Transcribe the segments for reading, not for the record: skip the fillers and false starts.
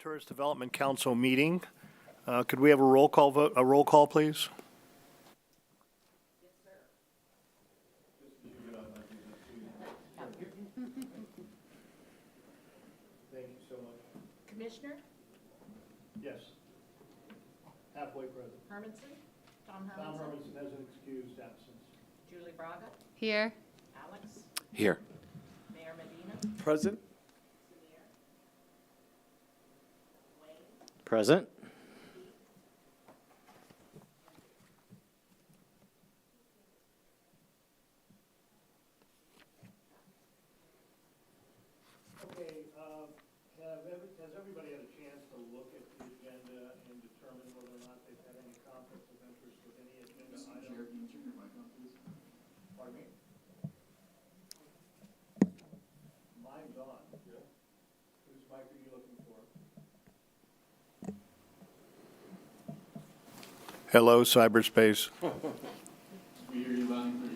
Tourist Development Council meeting. Could we have a roll call vote? A roll call, please. Thank you so much. Commissioner Yes. Halfway present. Hermanson, Tom Tom Hermanson, Hermanson has an excused absence. Julie Braga, Here. Alex, Here. Mayor Medina, Present. Samir, Wayne, Present. Okay, has everybody had a chance to look at the agenda and determine whether or not they've had any conflicts of interest with any agenda item? Chair, can you turn your mic on, please? Pardon me? Mine's on. Yeah. Whose mic are you looking for? Hello, cyberspace. We hear you loud and clear.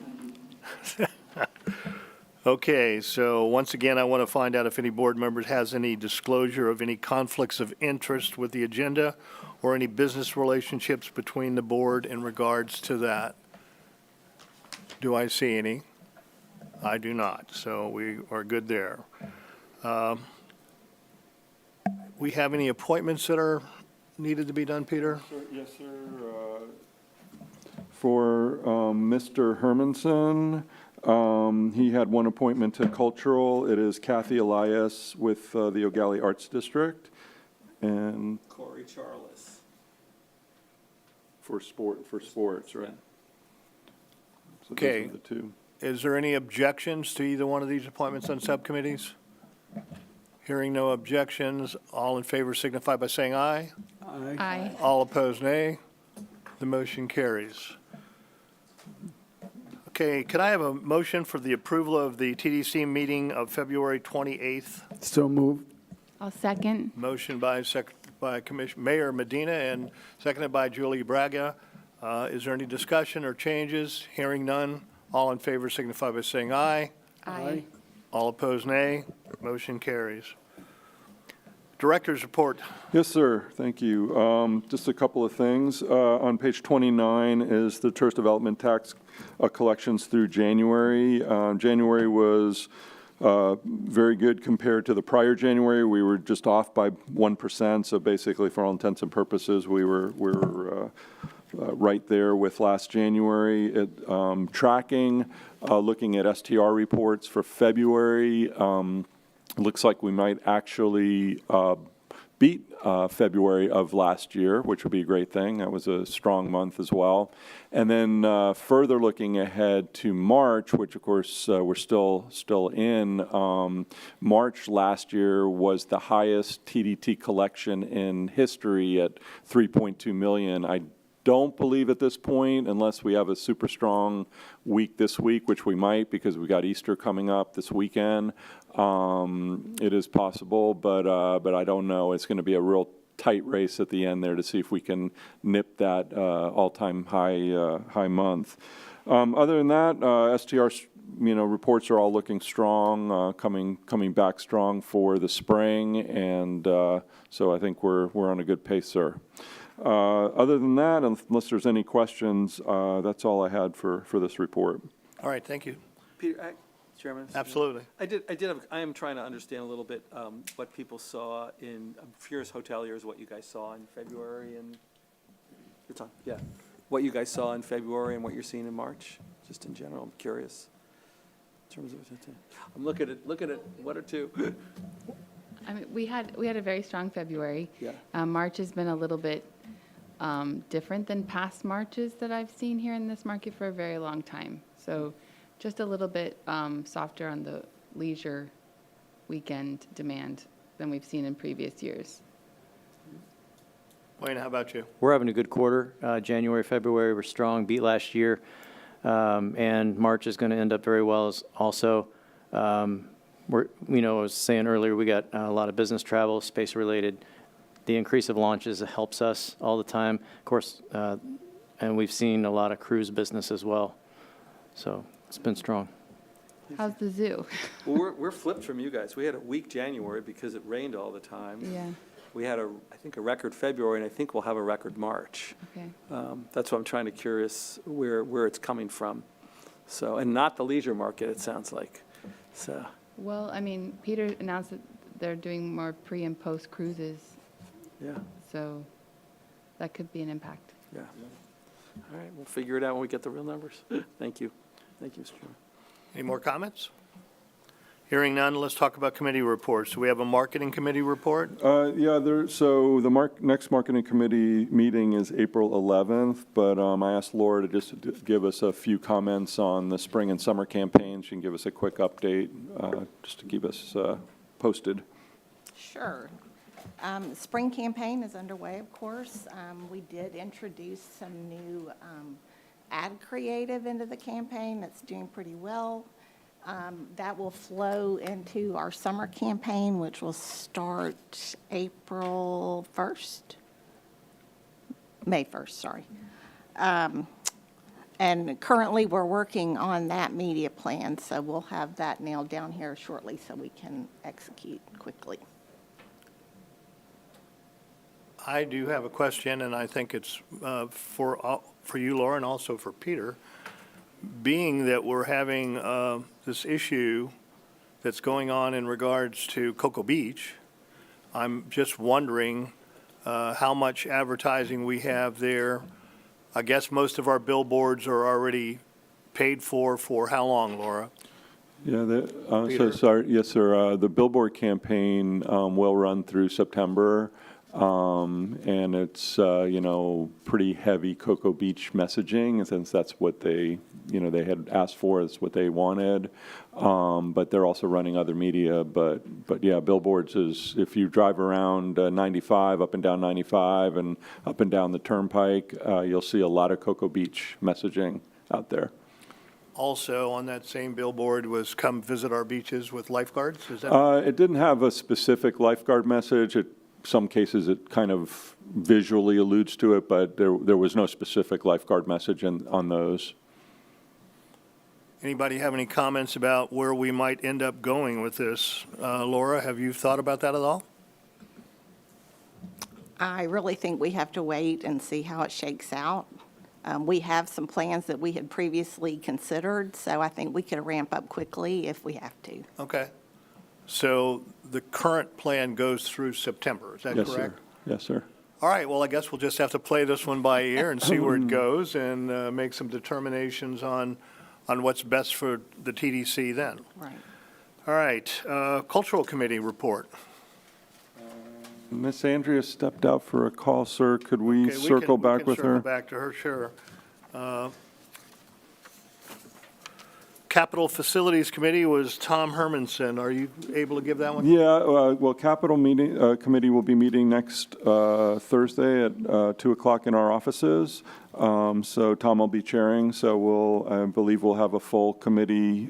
Thank you. Okay, so once again, I want to find out if any board members has any disclosure of any conflicts of interest with the agenda or any business relationships between the board in regards to that. Do I see any? I do not, so we are good there. We have any appointments that are needed to be done, Peter? Yes, sir. For Mr. Hermanson, he had one appointment to Cultural. It is Kathy Elias with the Ogallie Arts District. And Corey Charles. for sports, right? So those Okay. are the two. Is there any objections to either one of these appointments on subcommittees? Hearing no objections, all in favor signify by saying aye. Aye. All opposed, nay. The motion carries. Okay, could I have a motion for the approval of the TDC meeting of February 28th? So moved. I'll second. Motion by Mayor Medina and seconded by Julie Braga. Is there any discussion or changes? Hearing none, all in favor signify by saying aye. Aye. All opposed, nay. Motion carries. Director's report. Yes, sir. Thank you. Just a couple of things. On page 29 is the tourist development tax collections through January. January was very good compared to the prior January. We were just off by 1%, so basically, for all intents and purposes, we were right there with last January. Tracking, looking at STR reports for February, looks like we might actually beat February of last year, which would be a great thing. That was a strong month as well. And then further looking ahead to March, which of course we're still in, March last year was the highest TDT collection in history at 3.2 million. I don't believe at this point, unless we have a super strong week this week, which we might because we got Easter coming up this weekend. It is possible, but I don't know. It's going to be a real tight race at the end there to see if we can nip that all-time high month. Other than that, STR reports are all looking strong, coming back strong for the spring, and so I think we're on a good pace, sir. Other than that, unless there's any questions, that's all I had for this report. All right, thank you. Peter, Chairman? Absolutely. I am trying to understand a little bit what people saw in, I'm curious hoteliers, what you guys saw in February and, it's on, yeah. What you guys saw in February and what you're seeing in March, just in general, I'm curious. In terms of, I'm looking at one or two. I mean, we had a very strong February. Yeah. March has been a little bit different than past Marches that I've seen here in this market for a very long time. So just a little bit softer on the leisure weekend demand than we've seen in previous years. Wayne, how about you? We're having a good quarter. January, February were strong, beat last year. And March is going to end up very well also. I was saying earlier, we got a lot of business travel, space related. The increase of launches helps us all the time, of course, and we've seen a lot of cruise business as well. So it's been strong. How's the zoo? Well, we're flipped from you guys. We had a weak January because it rained all the time. Yeah, We had I think a record February, and I think we'll have a record March. okay. That's what I'm trying to curious where it's coming from. So, and not the leisure market, it sounds like. So, Well, I mean, Peter announced that they're doing more pre and post cruises, yeah, so that could be an impact. yeah. All right, we'll figure it out when we get the real numbers. Thank you. Thank you, Mr. Chairman. Any more comments? Hearing none, let's talk about committee reports. We have a marketing committee report. So the next marketing committee meeting is April 11th, but I asked Laura to just give us a few comments on the spring and summer campaigns. She can give us a quick update, just to keep us posted. Sure. Spring campaign is underway, of course. We did introduce some new ad creative into the campaign that's doing pretty well. That will flow into our summer campaign, which will start April 1st? May 1st, sorry. And currently, we're working on that media plan, so we'll have that nailed down here shortly so we can execute quickly. I do have a question, and I think it's for you, Laura, and also for Peter. Being that we're having this issue that's going on in regards to Cocoa Beach, I'm just wondering how much advertising we have there. I guess most of our billboards are already paid for how long, Laura? Yeah, so Peter? sorry, yes, sir. The billboard campaign will run through September. And it's, pretty heavy Cocoa Beach messaging, since that's what they had asked for, that's what they wanted. But they're also running other media, but yeah, billboards is, if you drive around 95, up and down 95 and up and down the Turnpike, you'll see a lot of Cocoa Beach messaging out there. Also, on that same billboard was "Come visit our beaches with lifeguards." Is that? It didn't have a specific lifeguard message. Some cases it kind of visually alludes to it, but there was no specific lifeguard message on those. Anybody have any comments about where we might end up going with this? Laura, have you thought about that at all? I really think we have to wait and see how it shakes out. We have some plans that we had previously considered, so I think we could ramp up quickly if we have to. Okay. So the current plan goes through September, is that Yes, correct? sir. Yes, sir. All right, well, I guess we'll just have to play this one by ear and see where it goes and make some determinations on what's best for the TDC then. Right. All right, Cultural Committee report. Miss Andrea stepped out for a call, sir. Could we Okay, circle back with We can her? circle back to her, sure. Capital Facilities Committee was Tom Hermanson. Are you able to give that one? Yeah, well, Capital Committee will be meeting next Thursday at 2 o'clock in our offices. So Tom will be chairing, so I believe we'll have a full committee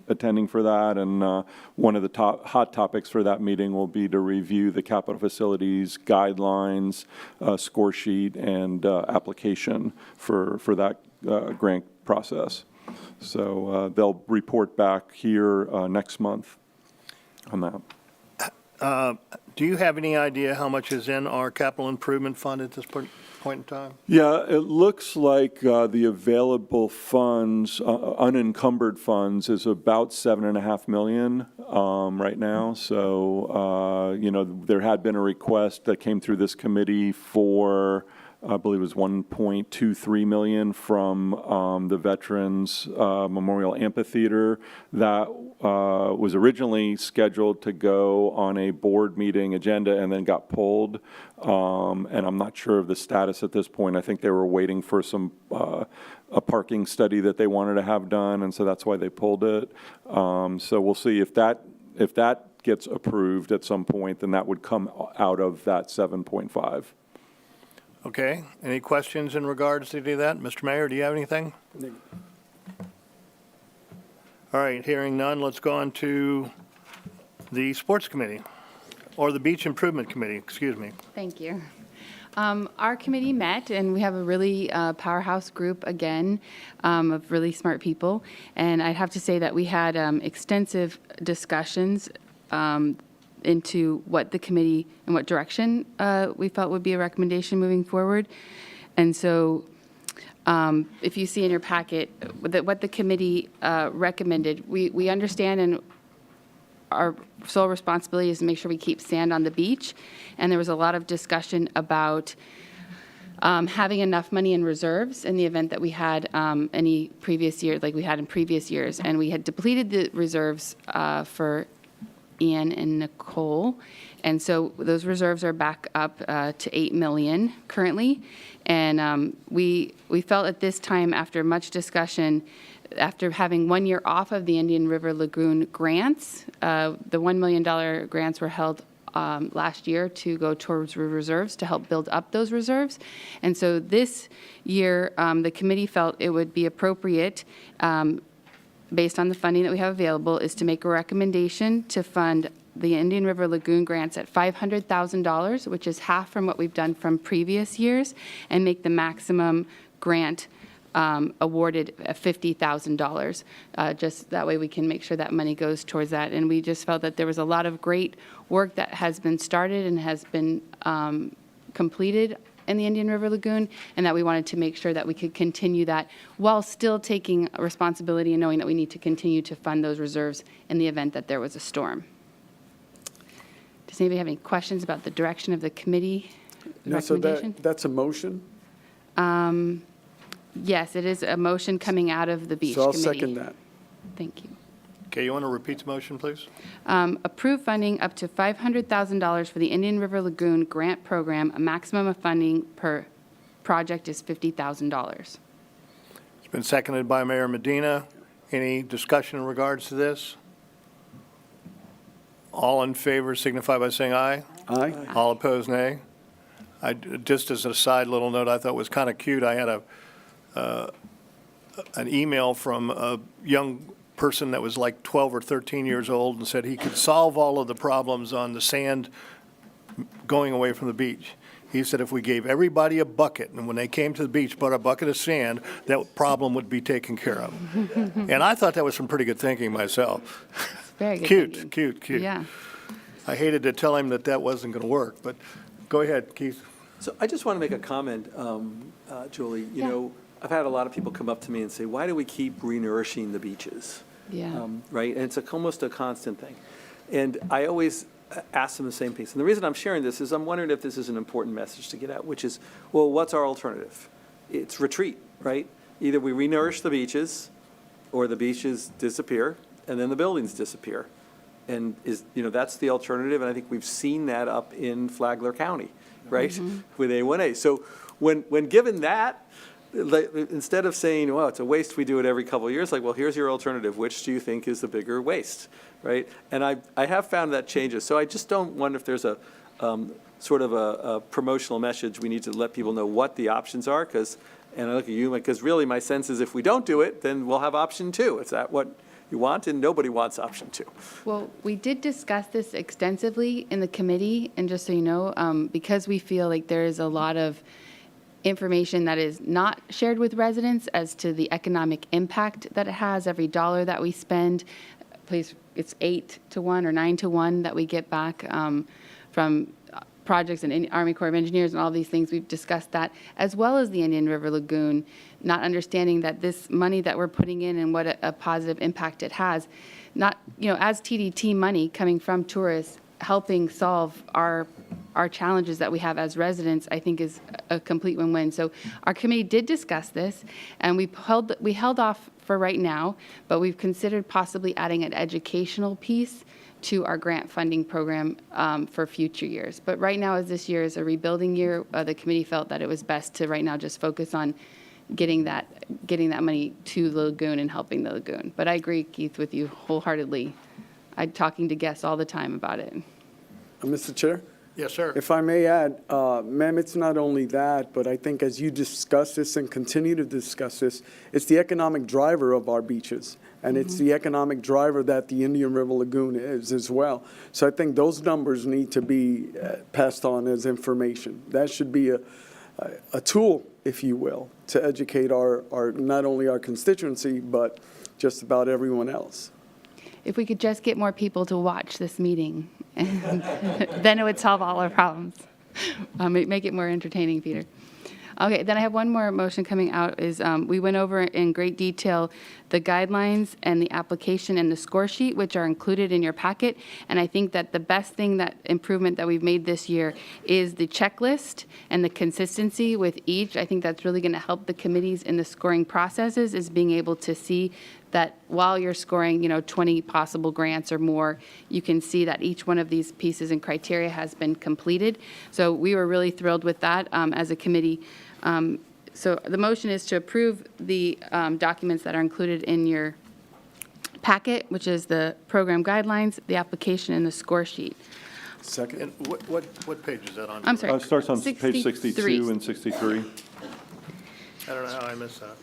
attending for that. And one of the hot topics for that meeting will be to review the capital facilities guidelines, score sheet, and application for that grant process. So they'll report back here next month on that. Do you have any idea how much is in our capital improvement fund at this point in time? Yeah, it looks like the available funds, unencumbered funds, is about $7.5 million right now. So, there had been a request that came through this committee for, I believe it was 1.23 million from the Veterans Memorial Amphitheater that was originally scheduled to go on a board meeting agenda and then got pulled. And I'm not sure of the status at this point. I think they were waiting for a parking study that they wanted to have done, and so that's why they pulled it. So we'll see if that gets approved at some point, then that would come out of that 7.5. Okay, any questions in regards to any of that? Mr. Mayor, do you have anything? All right, hearing none, let's go on to the Sports Committee, or the Beach Improvement Committee, excuse me. Thank you. Our committee met, and we have a really powerhouse group again of really smart people. And I'd have to say that we had extensive discussions into what the committee and what direction we felt would be a recommendation moving forward. And so if you see in your packet that what the committee recommended, we understand, and our sole responsibility is to make sure we keep sand on the beach. And there was a lot of discussion about having enough money in reserves in the event that we had any previous year, like we had in previous years. And we had depleted the reserves for Ian and Nicole. And so those reserves are back up to 8 million currently. And we felt at this time, after much discussion, after having 1 year off of the Indian River Lagoon grants, the $1 million grants were held last year to go towards reserves to help build up those reserves. And so this year, the committee felt it would be appropriate, based on the funding that we have available, is to make a recommendation to fund the Indian River Lagoon grants at $500,000, which is half from what we've done from previous years, and make the maximum grant awarded at $50,000. Just that way we can make sure that money goes towards that. And we just felt that there was a lot of great work that has been started and has been completed in the Indian River Lagoon, and that we wanted to make sure that we could continue that while still taking responsibility and knowing that we need to continue to fund those reserves in the event that there was a storm. Does anybody have any questions about the direction of the committee No, so recommendation? that's a motion? Yes, it is a motion coming out of the beach So I'll committee. second that. Thank you. Okay, you want to repeat the motion, please? Approve funding up to $500,000 for the Indian River Lagoon Grant Program. A maximum of funding per project is $50,000. It's been seconded by Mayor Medina. Any discussion in regards to this? All in favor signify by saying aye. Aye? All opposed, nay. Just as a side little note, I thought was kind of cute, I had an email from a young person that was like 12 or 13 years old and said he could solve all of the problems on the sand going away from the beach. He said if we gave everybody a bucket, and when they came to the beach, brought a bucket of sand, that problem would be taken care of. And I thought that was some pretty good thinking myself. Very good Cute, thinking. cute. Yeah. I hated to tell him that that wasn't going to work, but go ahead, Keith. So I just want to make a comment, Julie. You Yeah. know, I've had a lot of people come up to me and say, why do we keep renourishing the beaches? Yeah. Right? And it's almost a constant thing. And I always ask them the same piece. And the reason I'm sharing this is I'm wondering if this is an important message to get out, which is, well, what's our alternative? It's retreat, right? Either we renourish the beaches, or the beaches disappear, and then the buildings disappear. And that's the alternative, and I think we've seen that up in Flagler County, right? With A1A. So when given that, instead of saying, well, it's a waste, we do it every couple of years, like, well, here's your alternative. Which do you think is the bigger waste, right? And I have found that changes. So I just don't wonder if there's a sort of a promotional message. We need to let people know what the options are, and I look at you, because really my sense is if we don't do it, then we'll have option two. Is that what you want? And nobody wants option two. Well, we did discuss this extensively in the committee, and just so you know, because we feel like there is a lot of information that is not shared with residents as to the economic impact that it has. Every dollar that we spend, please, it's 8 to 1 or 9 to 1 that we get back from projects and Army Corps of Engineers and all these things. We've discussed that, as well as the Indian River Lagoon, not understanding that this money that we're putting in and what a positive impact it has, not, as TDT money coming from tourists, helping solve our challenges that we have as residents, I think is a complete win-win. So our committee did discuss this, and we held off for right now, but we've considered possibly adding an educational piece to our grant funding program for future years. But right now, as this year is a rebuilding year, the committee felt that it was best to right now just focus on getting that money to the lagoon and helping the lagoon. But I agree, Keith, with you wholeheartedly. I'm talking to guests all the time about it. Mr. Chair, Yes, sir. if I may add, ma'am, it's not only that, but I think as you discuss this and continue to discuss this, it's the economic driver of our beaches. And it's the economic driver that the Indian River Lagoon is as well. So I think those numbers need to be passed on as information. That should be a tool, if you will, to educate our not only our constituency, but just about everyone else. If we could just get more people to watch this meeting, then it would solve all our problems. Make it more entertaining, Peter. Okay, then I have one more motion coming out is we went over in great detail the guidelines and the application and the score sheet, which are included in your packet. And I think that the best thing, that improvement that we've made this year is the checklist and the consistency with each. I think that's really going to help the committees in the scoring processes, is being able to see that while you're scoring, 20 possible grants or more, you can see that each one of these pieces and criteria has been completed. So we were really thrilled with that as a committee. So the motion is to approve the documents that are included in your packet, which is the program guidelines, the application, and the score sheet. Second. And what page is that on? I'm sorry. It starts on page 63. 62 and 63. I don't know how I missed that.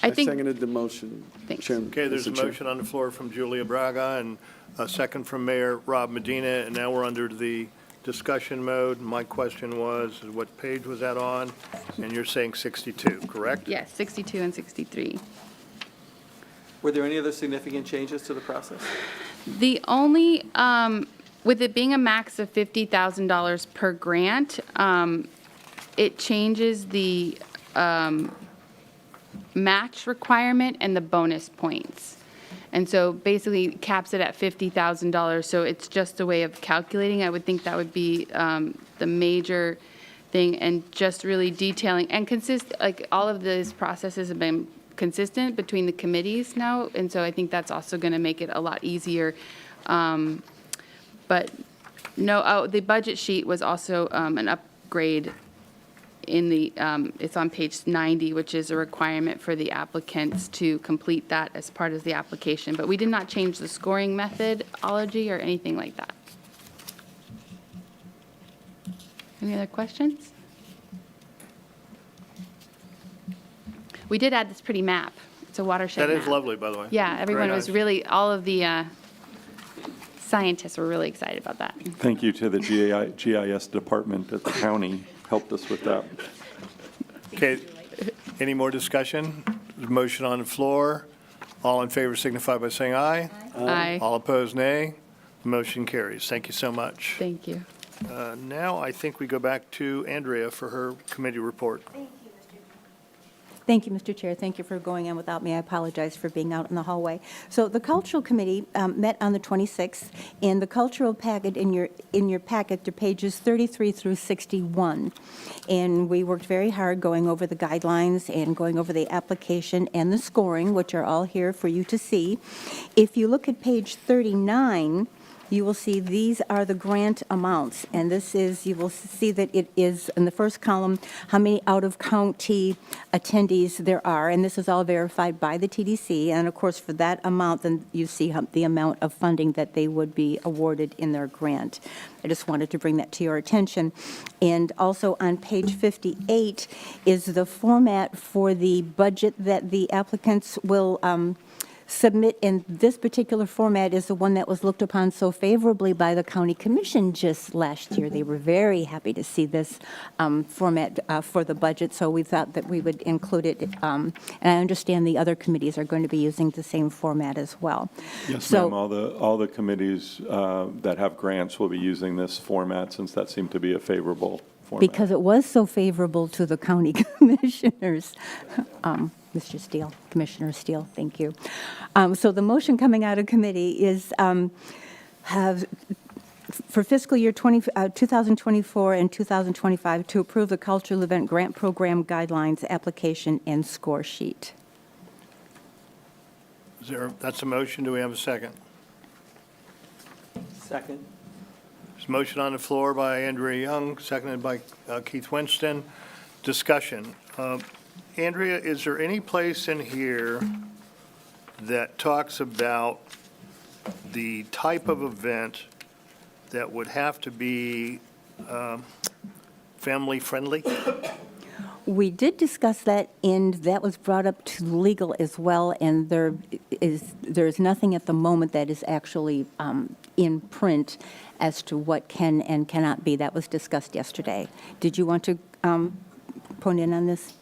I think, seconded the motion, Thanks. Chairman. Okay, there's a Mr. Chair. motion on the floor from Julia Braga and a second from Mayor Rob Medina, and now we're under the discussion mode. My question was, what page was that on? And you're saying 62, correct? yes, 62 and 63. Were there any other significant changes to the process? The only, with it being a max of $50,000 per grant, it changes the match requirement and the bonus points. And so basically caps it at $50,000. So it's just a way of calculating. I would think that would be the major thing, and just really detailing and like all of these processes have been consistent between the committees now. And so I think that's also going to make it a lot easier. But no, the budget sheet was also an upgrade in the, it's on page 90, which is a requirement for the applicants to complete that as part of the application. But we did not change the scoring methodology or anything like that. Any other questions? We did add this pretty map. It's a watershed That is map. lovely, by the way. Yeah, everyone Very was nice. really, all of the scientists were really excited about that. Thank you to the GIS department at the county, helped us with that. Okay, any more discussion? There's a motion on the floor. All in favor signify by saying aye. Aye. All opposed, nay. Motion carries. Thank you so much. Thank you. Now, I think we go back to Andrea for her committee report. Thank you, Mr. Chair. Thank you for going on without me. I apologize for being out in the hallway. So the Cultural Committee met on the 26th, and the cultural packet in your packet are pages 33 through 61. And we worked very hard going over the guidelines and going over the application and the scoring, which are all here for you to see. If you look at page 39, you will see these are the grant amounts, and this is, you will see that it is, in the first column, how many out-of-county attendees there are, and this is all verified by the TDC, and of course, for that amount, then you see the amount of funding that they would be awarded in their grant. I just wanted to bring that to your attention. And also on page 58 is the format for the budget that the applicants will submit in this particular format is the one that was looked upon so favorably by the county commission just last year. They were very happy to see this format for the budget, so we thought that we would include it. And I understand the other committees are going to be using the same format as well. Yes, So- ma'am. All the committees that have grants will be using this format since that seemed to be a favorable format. Because it was so favorable to the county commissioners. Mr. Steele, Commissioner Steele, thank you. So the motion coming out of committee is for fiscal year 2024 and 2025 to approve the cultural event grant program guidelines, application, and score sheet. That's a motion. Do we have a second? Second. There's a motion on the floor by Andrea Young, seconded by Keith Winston. Discussion. Andrea, is there any place in here that talks about the type of event that would have to be family-friendly? We did discuss that, and that was brought up to legal as well, and there is nothing at the moment that is actually in print as to what can and cannot be. That was discussed yesterday. Did you want to point in on this?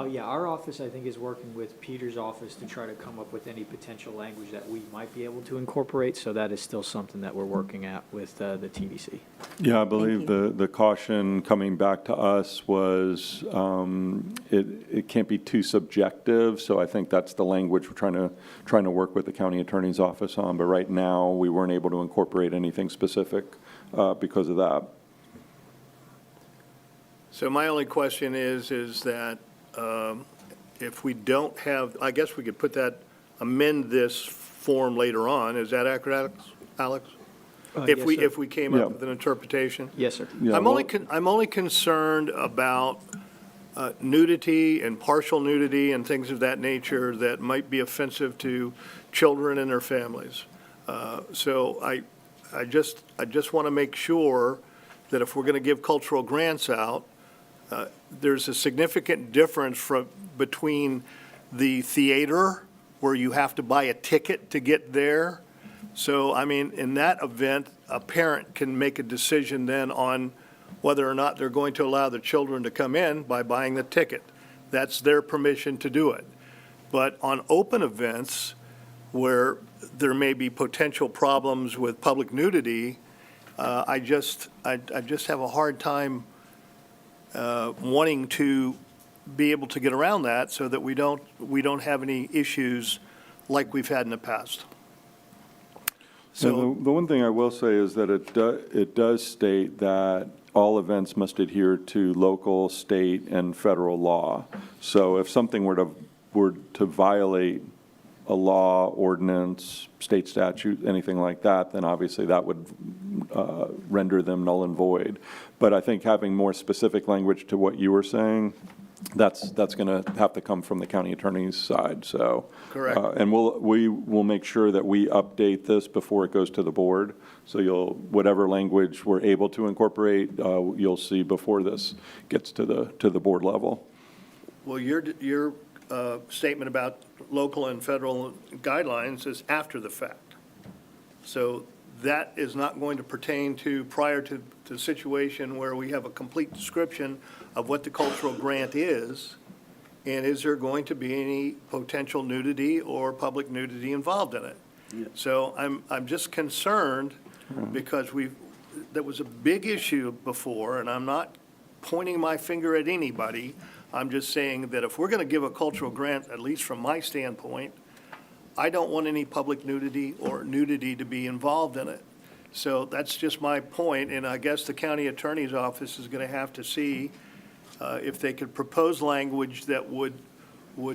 Yeah, our office, I think, is working with Peter's office to try to come up with any potential language that we might be able to incorporate, so that is still something that we're working at with the TDC. Yeah, I believe you. the caution coming back to us was it can't be too subjective, so I think that's the language we're trying to work with the county attorney's office on, but right now, we weren't able to incorporate anything specific because of that. So my only question is that if we don't have, I guess we could amend this form later on. Is that accurate, Alex? Yes, sir. If we came Yeah. up with an interpretation? Yes, sir. Yeah, I'm well- only concerned about nudity and partial nudity and things of that nature that might be offensive to children and their families. So I just want to make sure that if we're going to give cultural grants out, there's a significant difference between the theater, where you have to buy a ticket to get there. So, I mean, in that event, a parent can make a decision then on whether or not they're going to allow the children to come in by buying the ticket. That's their permission to do it. But on open events, where there may be potential problems with public nudity, I just have a hard time wanting to be able to get around that so that we don't have any issues like we've had in the past. So, The one thing I will say is that it does state that all events must adhere to local, state, and federal law. So if something were to violate a law, ordinance, state statute, anything like that, then obviously that would render them null and void. But I think having more specific language to what you were saying, that's going to have to come from the county attorney's side, so. Correct. And we will make sure that we update this before it goes to the board. So whatever language we're able to incorporate, you'll see before this gets to the board level. well, your statement about local and federal guidelines is after the fact. So that is not going to pertain to prior to the situation where we have a complete description of what the cultural grant is, and is there going to be any potential nudity or public nudity involved in it? So I'm just concerned because that was a big issue before, and I'm not pointing my finger at anybody. I'm just saying that if we're going to give a cultural grant, at least from my standpoint, I don't want any public nudity or nudity to be involved in it. So that's just my point, and I guess the county attorney's office is going to have to see if they could propose language that would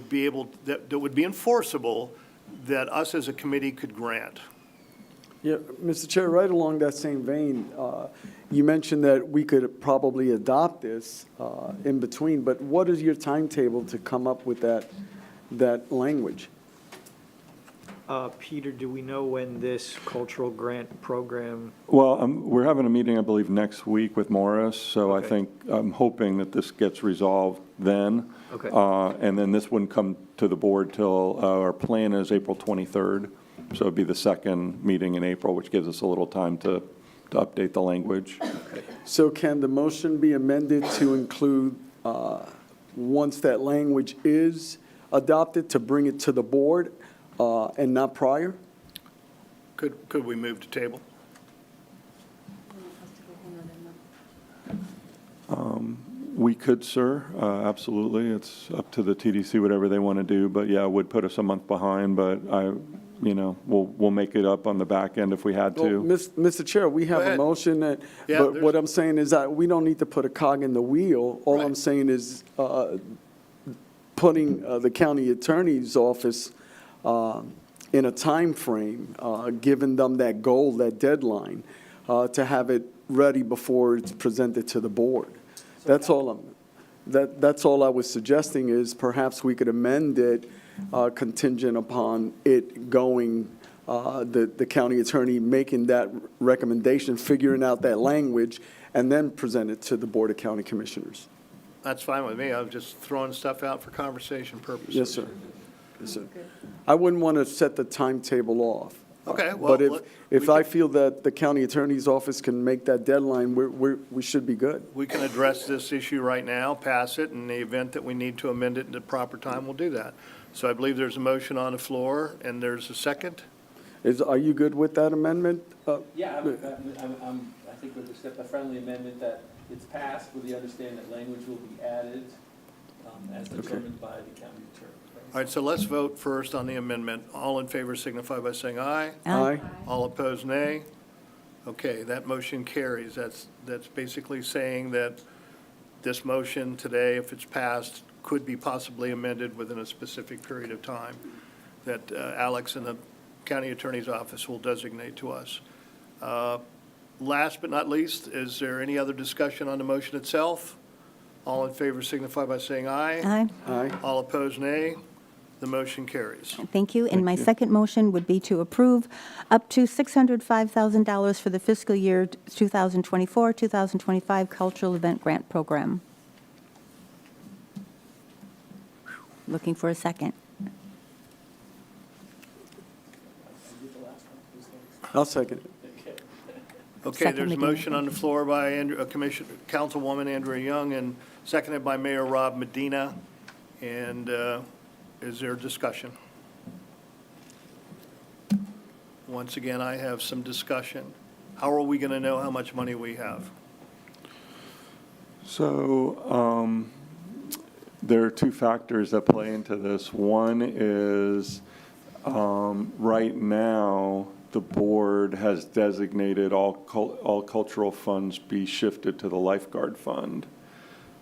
be able, that would be enforceable, that us as a committee could grant. Yeah, Mr. Chair, right along that same vein, you mentioned that we could probably adopt this in between, but what is your timetable to come up with that language? Peter, do we know when this cultural grant program, Well, we're having a meeting, I believe, next week with Morris, so I Okay. think, I'm hoping that this gets resolved then. Okay. And then this wouldn't come to the board till, our plan is April 23rd, so it'd be the second meeting in April, which gives us a little time to update the language. So can the motion be amended to include, once that language is adopted, to bring it to the board and not prior? Could we move to table? We could, sir, absolutely. It's up to the TDC, whatever they want to do, but yeah, it would put us a month behind, but we'll make it up on the back end if we had Well, to. Mr. Chair, we have a ahead. motion that, Yeah, but what there's- I'm saying is that we don't need to put a cog in the wheel. All I'm Right. saying is putting the county attorney's office in a timeframe, giving them that goal, that deadline, to have it ready before it's presented to the board. That's all that's all I was suggesting, is perhaps we could amend it contingent upon it going, the county attorney making that recommendation, figuring out that language, and then present it to the Board of County Commissioners. That's fine with me. I was just throwing stuff out for conversation purposes. Yes, sir. Yes, sir. I wouldn't want to set the timetable off. Okay, well, But if we I can- feel that the county attorney's office can make that deadline, we should be good. We can address this issue right now, pass it, in the event that we need to amend it in the proper time, we'll do that. So I believe there's a motion on the floor, and there's a second. Are you good with that amendment? Yeah, I think with a friendly amendment that it's passed with the understanding that language will be added as determined by the county attorney. All right, so let's vote first on the amendment. All in favor signify by saying aye. Aye. All opposed, nay. Okay, that motion carries. That's basically saying that this motion today, if it's passed, could be possibly amended within a specific period of time that Alex and the county attorney's office will designate to us. Last but not least, is there any other discussion on the motion itself? All in favor signify by saying aye. Aye. Aye. All opposed, nay. The motion carries. Thank you. And my second motion would be to approve up to $605,000 for the fiscal year 2024-2025 Cultural Event Grant Program. Looking for a second. I'll second it. Okay, Second, there's a Medina. motion on the floor by Councilwoman Andrea Young and seconded by Mayor Rob Medina. And is there discussion? Once again, I have some discussion. How are we going to know how much money we have? So, there are two factors that play into this. One is, right now, the board has designated all cultural funds be shifted to the lifeguard fund.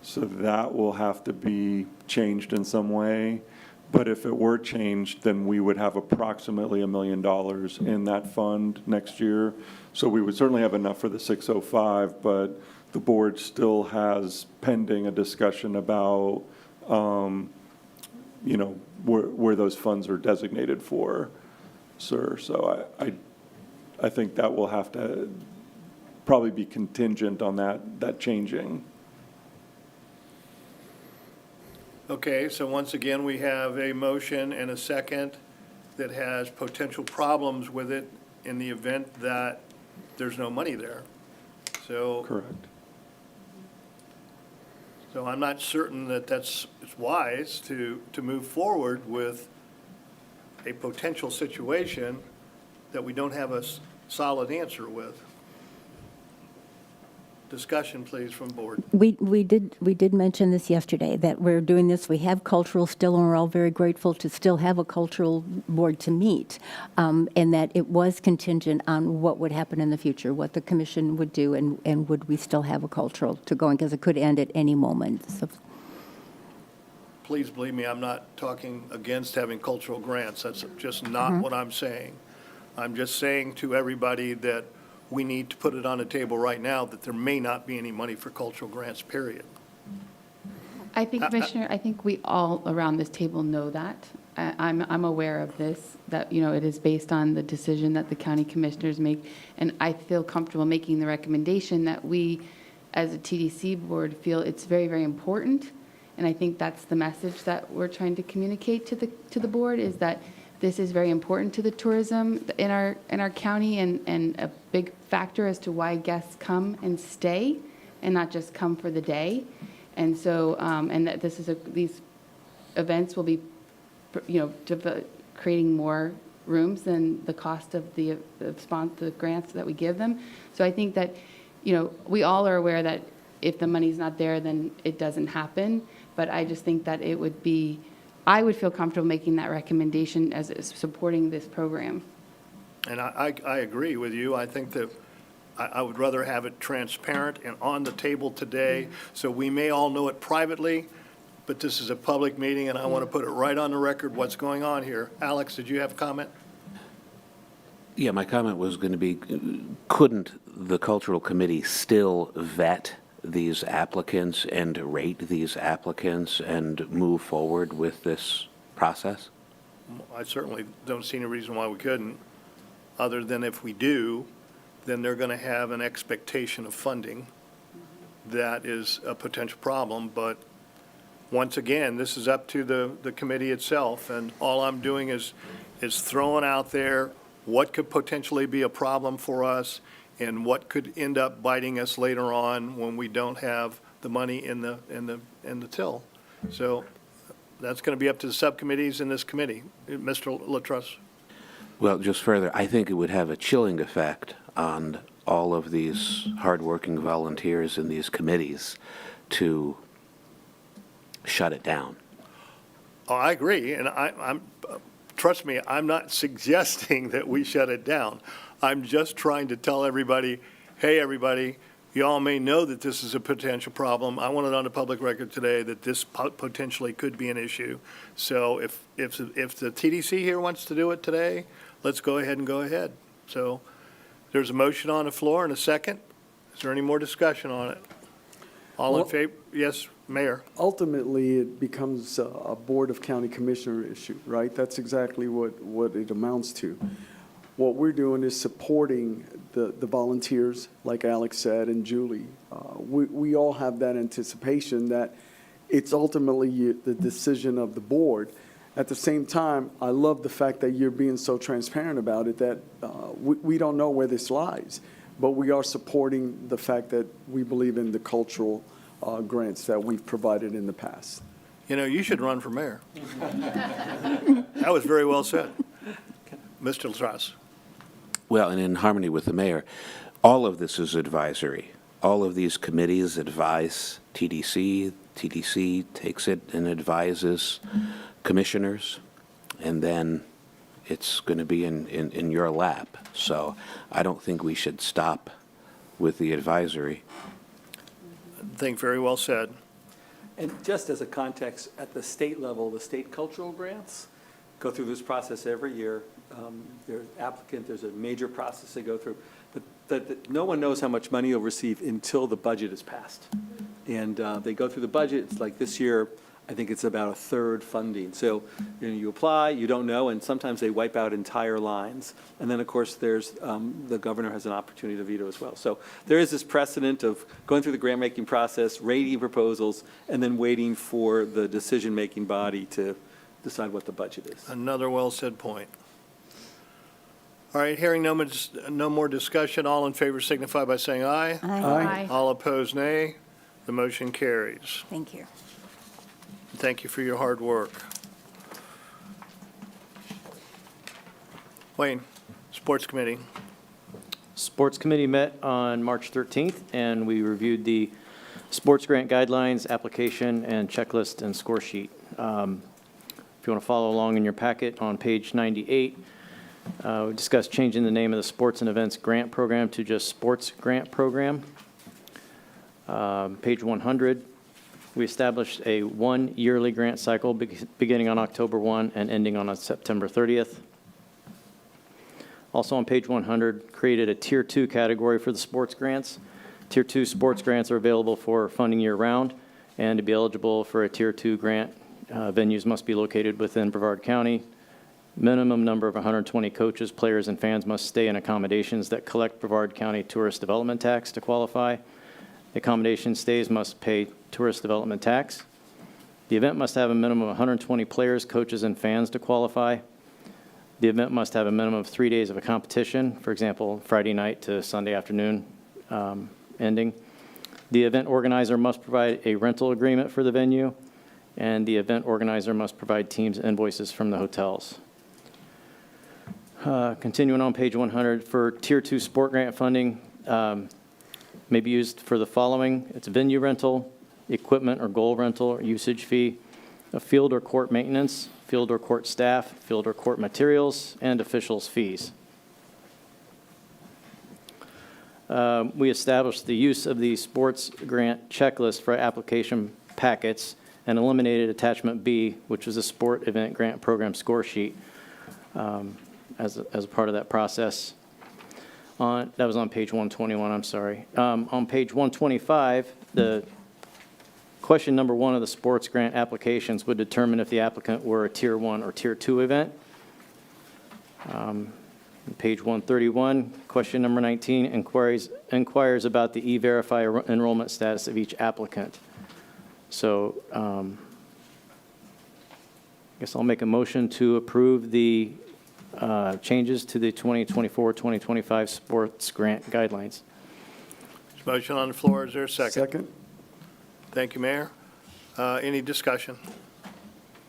So that will have to be changed in some way. But if it were changed, then we would have approximately $1 million in that fund next year. So we would certainly have enough for the 605, but the board still has pending a discussion about, where those funds are designated for, sir. So I think that will have to probably be contingent on that changing. Okay, so once again, we have a motion and a second that has potential problems with it in the event that there's no money there. So Correct. So I'm not certain that it's wise to move forward with a potential situation that we don't have a solid answer with. Discussion, please, from board. We did mention this yesterday, that we're doing this, we have cultural still, and we're all very grateful to still have a cultural board to meet, and that it was contingent on what would happen in the future, what the commission would do, and would we still have a cultural to go, because it could end at any moment. So Please believe me, I'm not talking against having cultural grants. That's just not what I'm saying. I'm just saying to everybody that we need to put it on the table right now that there may not be any money for cultural grants, period. I think, Commissioner, I think we all around this table know that. I'm aware of this, that, it is based on the decision that the county commissioners make, and I feel comfortable making the recommendation that we, as a TDC board, feel it's very, very important, and I think that's the message that we're trying to communicate to the board, is that this is very important to the tourism in our county, and a big factor as to why guests come and stay, and not just come for the day. And so, and that these events will be, creating more rooms than the cost of the grants that we give them. So I think that, we all are aware that if the money's not there, then it doesn't happen. But I just think that I would feel comfortable making that recommendation as supporting this program. And I agree with you. I think that I would rather have it transparent and on the table today, so we may all know it privately, but this is a public meeting, and I want to put it right on the record what's going on here. Alex, did you have a comment? Yeah, my comment was going to be, couldn't the cultural committee still vet these applicants and rate these applicants and move forward with this process? I certainly don't see any reason why we couldn't, other than if we do, then they're going to have an expectation of funding. That is a potential problem, but once again, this is up to the committee itself, and all I'm doing is throwing out there what could potentially be a problem for us and what could end up biting us later on when we don't have the money in the till. So that's going to be up to the subcommittees in this committee. Mr. LaTruss? Well, just further, I think it would have a chilling effect on all of these hardworking volunteers in these committees to shut it down. Oh, I agree, and I'm trust me, I'm not suggesting that we shut it down. I'm just trying to tell everybody, hey, everybody, you all may know that this is a potential problem. I want it on the public record today that this potentially could be an issue. So if the TDC here wants to do it today, let's go ahead and go ahead. So there's a motion on the floor and a second. Is there any more discussion on it? All in Well- favor? Yes, Mayor. Ultimately, it becomes a Board of County Commissioner issue, right? That's exactly what it amounts to. What we're doing is supporting the volunteers, like Alex said, and Julie. We all have that anticipation that it's ultimately the decision of the board. At the same time, I love the fact that you're being so transparent about it, that we don't know where this lies, but we are supporting the fact that we believe in the cultural grants that we've provided in the past. You know, you should run for mayor. That was very well said. Mr. LaTruss. Well, and in harmony with the mayor, all of this is advisory. All of these committees advise TDC. TDC takes it and advises commissioners, and then it's going to be in your lap. So I don't think we should stop with the advisory. I think very well said. And just as a context, at the state level, the state cultural grants go through this process every year. There's applicant, there's a major process they go through, but no one knows how much money you'll receive until the budget is passed. And they go through the budget. It's like this year, I think it's about a third funding. So you apply, you don't know, and sometimes they wipe out entire lines. And then, of course, there's the governor has an opportunity to veto as well. So there is this precedent of going through the grant-making process, rating proposals, and then waiting for the decision-making body to decide what the budget is. Another well-said point. All right, hearing no more discussion, all in favor signify by saying aye. Aye. All opposed, nay. The motion carries. Thank you. Thank you for your hard work. Wayne, Sports Committee. Sports Committee met on March 13th, and we reviewed the sports grant guidelines, application, and checklist and score sheet. If you want to follow along in your packet, on page 98, we discussed changing the name of the Sports and Events Grant Program to just Sports Grant Program. Page 100, we established a one yearly grant cycle beginning on October 1 and ending on September 30th. Also on page 100, created a Tier 2 category for the sports grants. Tier 2 sports grants are available for funding year-round, and to be eligible for a Tier 2 grant, Venues must be located within Brevard County. Minimum number of 120 coaches, players, and fans must stay in accommodations that collect Brevard County Tourist Development Tax to qualify. The accommodation stays must pay tourist development tax. The event must have a minimum of 120 players, coaches, and fans to qualify. The event must have a minimum of 3 days of a competition, for example, Friday night to Sunday afternoon ending. The event organizer must provide a rental agreement for the venue, and the event organizer must provide teams invoices from the hotels. Continuing on page 100, for Tier 2 sport grant funding, may be used for the following. It's venue rental, equipment or goal rental or usage fee, a field or court maintenance, field or court staff, field or court materials, and officials' fees. We established the use of the sports grant checklist for application packets and eliminated attachment B, which was a sport event grant program score sheet, as a part of that process. That was on page 121, I'm sorry. On page 125, the question number 1 of the sports grant applications would determine if the applicant were a Tier 1 or Tier 2 event. Page 131, question number 19 inquires about the E-Verify enrollment status of each applicant. So I guess I'll make a motion to approve the changes to the 2024-2025 sports grant guidelines. There's a motion on the floor. Is there a second? Second? Thank you, Mayor. Any discussion?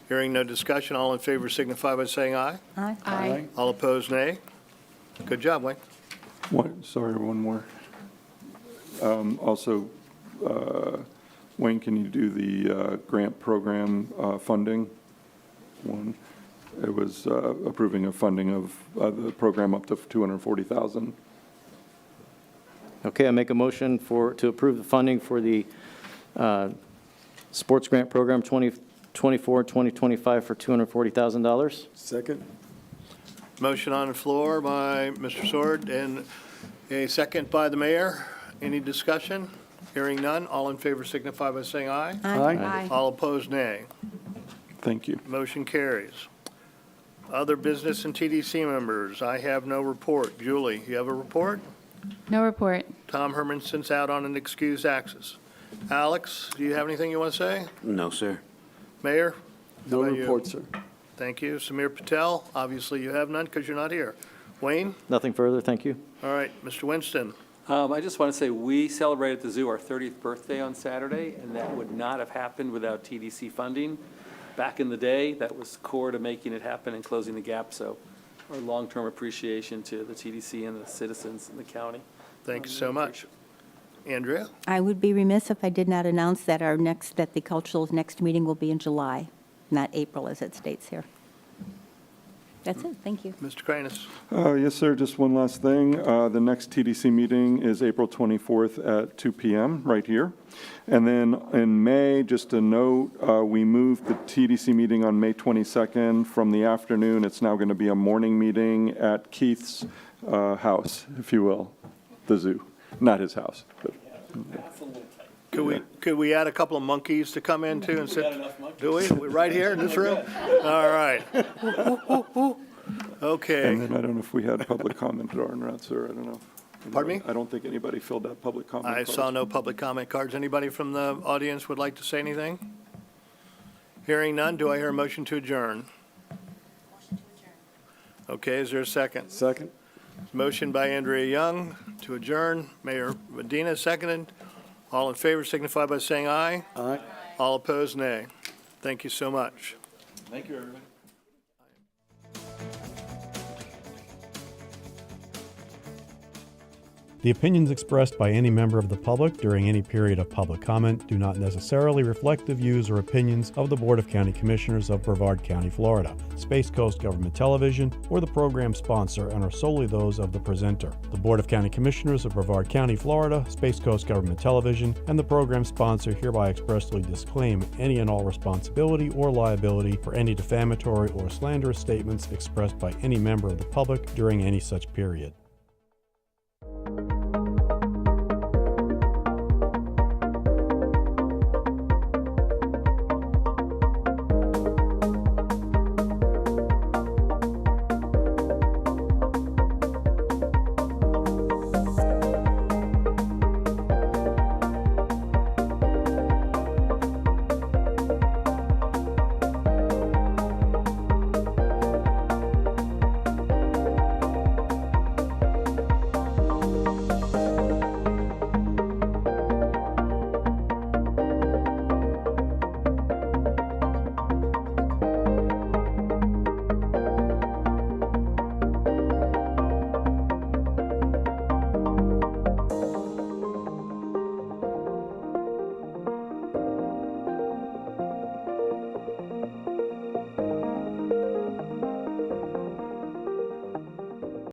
Hearing no discussion, all in favor signify by saying aye. Aye. Aye. All opposed, nay. Good job, Wayne. One more. Also, Wayne, can you do the grant program funding one? It was approving of funding of the program up to $240,000. Okay, I make a motion to approve the funding for the sports grant program 2024-2025 for $240,000. Second? Motion on the floor by Mr. Sword and a second by the mayor. Any discussion? Hearing none, all in favor signify by saying aye. Aye. All opposed, nay. Thank you. Motion carries. Other business and TDC members, I have no report. Julie, you have a report? No report. Tom Hermanson's out on an excused absence. Alex, do you have anything you want to say? No, sir. Mayor? No How about you? report, sir. Thank you. Samir Patel, obviously you have none because you're not here. Wayne? Nothing further, thank you. All right, Mr. Winston. I just want to say, we celebrated at the zoo our 30th birthday on Saturday, and that would not have happened without TDC funding. Back in the day, that was core to making it happen and closing the gap, so our long-term appreciation to the TDC and the citizens in the county. Thank you so much. Andrea? I would be remiss if I did not announce that that the cultural's next meeting will be in July, not April as it states here. That's it, thank you. Mr. Kranus? Yes, sir, just one last thing. The next TDC meeting is April 24th at 2 p.m. right here. And then in May, just a note, we moved the TDC meeting on May 22nd from the afternoon. It's now going to be a morning meeting at Keith's house, if you will, the zoo. Not his house, but Could we add a couple of monkeys to come in too and sit? Do we? We right here in this room? All right. and Okay. then I don't know if we had public comment or not, sir. I don't know. Pardon me? I don't think anybody filled out public comment. I cards. saw no public comment cards. Anybody from the audience would like to say anything? Hearing none, do I hear a motion to adjourn? Motion to adjourn. Okay, is there a second? Second? Motion by Andrea Young to adjourn. Mayor Medina seconded. All in favor signify by saying aye. Aye. All opposed, nay. Thank you so much. Thank you, everybody. The opinions expressed by any member of the public during any period of public comment do not necessarily reflect the views or opinions of the Board of County Commissioners of Brevard County, Florida, Space Coast Government Television, or the program sponsor, and are solely those of the presenter. The Board of County Commissioners of Brevard County, Florida, Space Coast Government Television, and the program sponsor hereby expressly disclaim any and all responsibility or liability for any defamatory or slanderous statements expressed by any member of the public during any such period.